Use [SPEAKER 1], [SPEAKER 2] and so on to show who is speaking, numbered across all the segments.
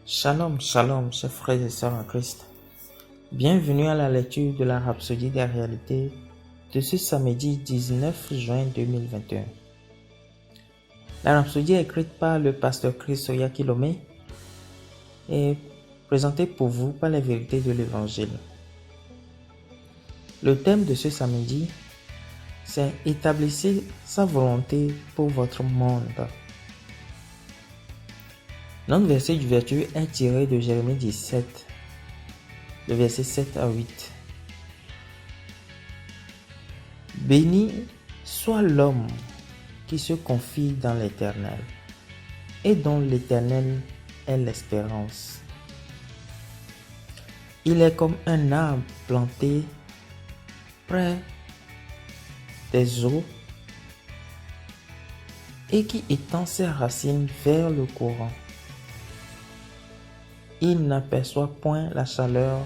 [SPEAKER 1] Shalom, shalom, chers frères et sœurs en Christ. Bienvenue à la lecture de la Rhapsodie des réalités de ce samedi 19 juin 2021. La Rhapsodie est écrite par le pasteur Chris Oyakilome et présentée pour vous par les vérités de l'Évangile. Le thème de ce samedi, c'est « Établissez sa volonté pour votre monde ». Notre verset du vertueux est tiré de Jérémie 17, le verset 7 à 8. Béni soit l'homme qui se confie dans l'Éternel et dont l'Éternel est l'espérance. Il est comme un arbre planté près des eaux et qui étend ses racines vers le courant. Il n'aperçoit point la chaleur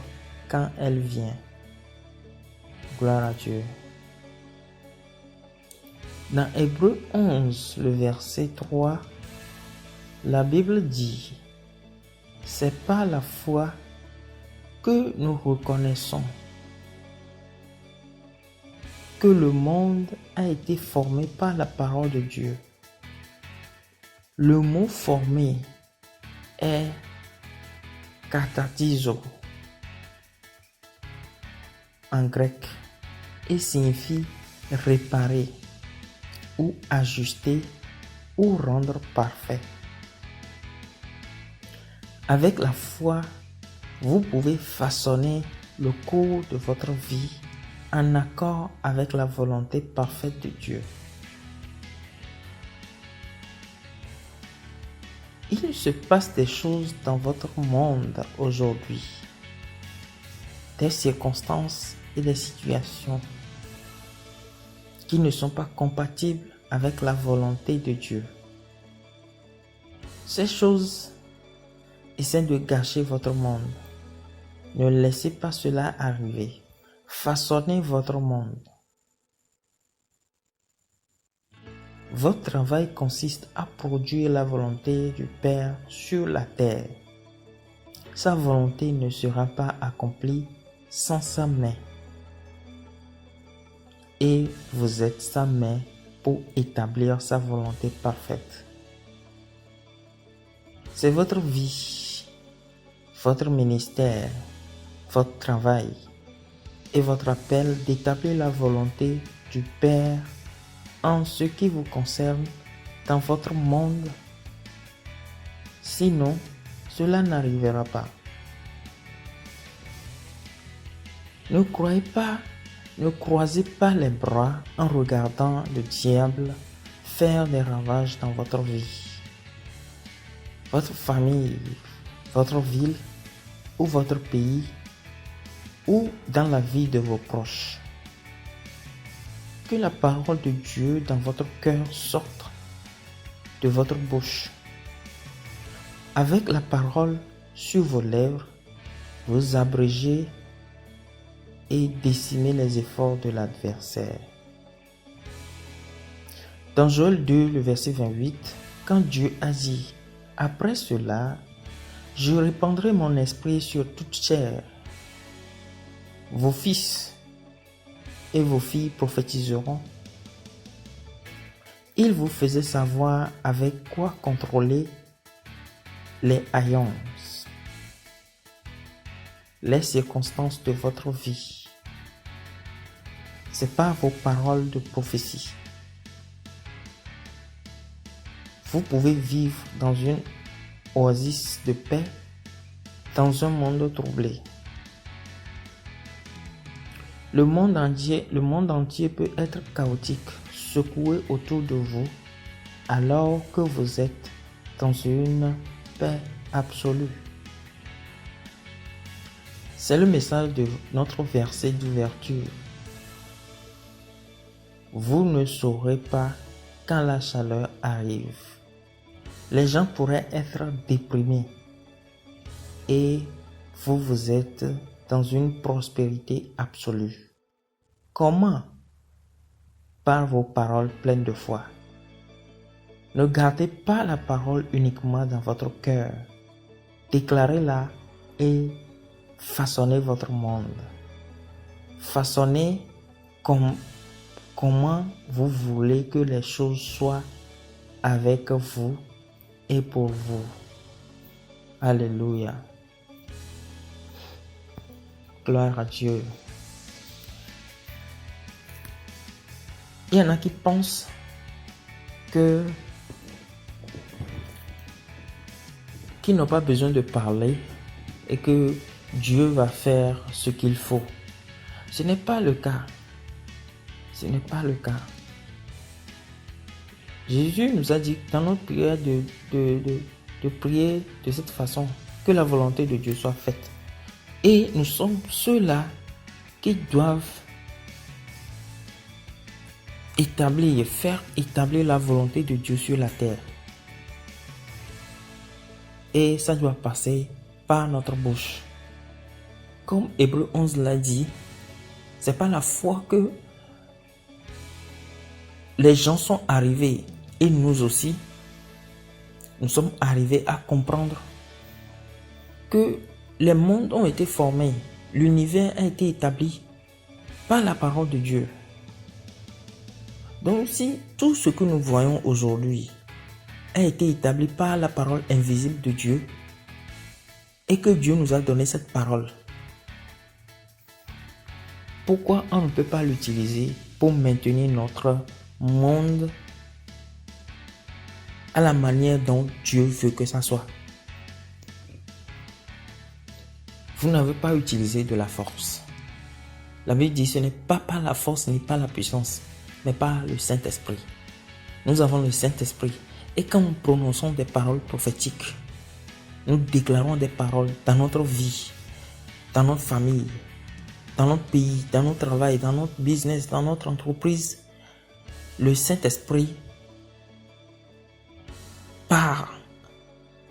[SPEAKER 1] quand elle vient. Gloire à Dieu. Dans Hébreux 11, le verset 3, la Bible dit « C'est par la foi que nous reconnaissons que le monde a été formé par la parole de Dieu. » Le mot « formé » est « katatizo » en grec et signifie « réparer » ou « ajuster » ou « rendre parfait ». Avec la foi, vous pouvez façonner le cours de votre vie en accord avec la volonté parfaite de Dieu. Il se passe des choses dans votre monde aujourd'hui, des circonstances et des situations qui ne sont pas compatibles avec la volonté de Dieu. Ces choses essaient de gâcher votre monde. Ne laissez pas cela arriver. Façonnez votre monde. Votre travail consiste à produire la volonté du Père sur la terre. Sa volonté ne sera pas accomplie sans sa main. Et vous êtes sa main pour établir sa volonté parfaite. C'est votre vie, votre ministère, votre travail et votre appel d'établir la volonté du Père en ce qui vous concerne dans votre monde. Sinon, cela n'arrivera pas. Ne croisez pas les bras en regardant le diable faire des ravages dans votre vie, votre famille, votre ville ou votre pays ou dans la vie de vos proches. Que la parole de Dieu dans votre cœur sorte de votre bouche. Avec la parole sur vos lèvres, vous abrégez et décimez les efforts de l'adversaire. Dans Joël 2, le verset 28, quand Dieu a dit « Après cela, je répandrai mon esprit sur toute chair. Vos fils et vos filles prophétiseront. » Il vous faisait savoir avec quoi contrôler les haillons, les circonstances de votre vie. C'est par vos paroles de prophétie. Vous pouvez vivre dans une oasis de paix, dans un monde troublé. Le monde entier peut être chaotique, secoué autour de vous, alors que vous êtes dans une paix absolue. C'est le message de notre verset d'ouverture. Vous ne saurez pas quand la chaleur arrive. Les gens pourraient être déprimés et vous êtes dans une prospérité absolue. Comment? Par vos paroles pleines de foi. Ne gardez pas la parole uniquement dans votre cœur, déclarez-la et façonnez votre monde. Façonnez comment vous voulez que les choses soient avec vous et pour vous. Alléluia. Gloire à Dieu. Il y en a qui pensent qu'ils n'ont pas besoin de parler et que Dieu va faire ce qu'il faut. Ce n'est pas le cas. Ce n'est pas le cas. Jésus nous a dit dans notre prière de prier de cette façon, que la volonté de Dieu soit faite. Et nous sommes ceux-là qui doivent faire établir la volonté de Dieu sur la terre. Et ça doit passer par notre bouche. Comme Hébreux 11 l'a dit, c'est par la foi que les gens sont arrivés, et nous aussi, nous sommes arrivés à comprendre que les mondes ont été formés, l'univers a été établi par la parole de Dieu. Donc si tout ce que nous voyons aujourd'hui a été établi par la parole invisible de Dieu et que Dieu nous a donné cette parole, pourquoi on ne peut pas l'utiliser pour maintenir notre monde à la manière dont Dieu veut que ça soit? Vous n'avez pas utilisé de la force. La Bible dit ce n'est pas par la force ni par la puissance, mais par le Saint-Esprit. Nous avons le Saint-Esprit. Et quand nous prononçons des paroles prophétiques, nous déclarons des paroles dans notre vie, dans notre famille, dans notre pays, dans notre travail, dans notre business, dans notre entreprise, le Saint-Esprit, par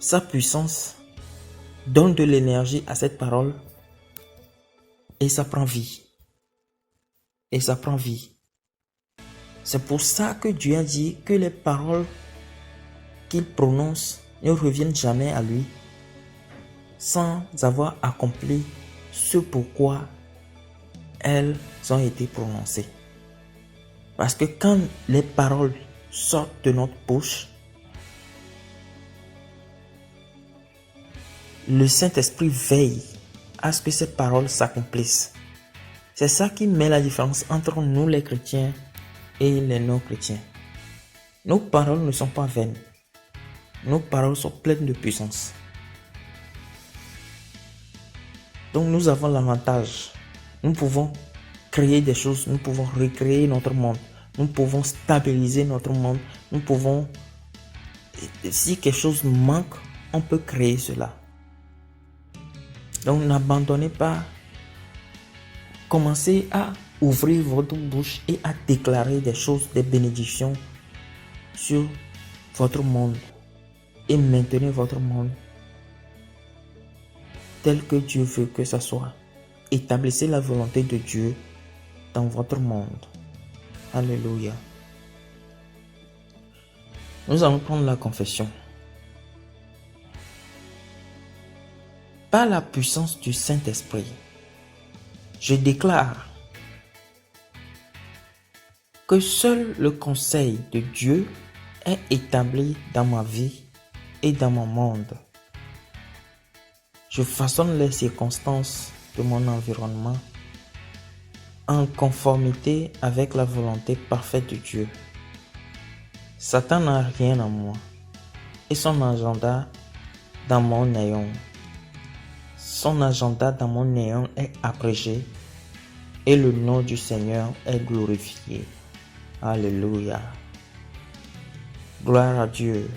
[SPEAKER 1] sa puissance, donne de l'énergie à cette parole et ça prend vie. Et ça prend vie. C'est pour ça que Dieu a dit que les paroles qu'il prononce ne reviennent jamais à lui sans avoir accompli ce pourquoi elles ont été prononcées. Parce que quand les paroles sortent de notre bouche, le Saint-Esprit veille à ce que ces paroles s'accomplissent. C'est ça qui met la différence entre nous les chrétiens et les non-chrétiens. Nos paroles ne sont pas vaines. Nos paroles sont pleines de puissance. Donc nous avons l'avantage. Nous pouvons créer des choses, nous pouvons recréer notre monde, nous pouvons stabiliser notre monde, nous pouvons, si quelque chose manque, on peut créer cela. Donc n'abandonnez pas, commencez à ouvrir votre bouche et à déclarer des choses, des bénédictions sur votre monde et maintenez votre monde tel que Dieu veut que ça soit. Établissez la volonté de Dieu dans votre monde. Alléluia. Nous allons prendre la confession. Par la puissance du Saint-Esprit, je déclare que seul le conseil de Dieu est établi dans ma vie et dans mon monde. Je façonne les circonstances de mon environnement en conformité avec la volonté parfaite de Dieu. Satan n'a rien en moi et son agenda dans mon néant. Son agenda dans mon néant est abrégé et le nom du Seigneur est glorifié. Alléluia. Gloire à Dieu.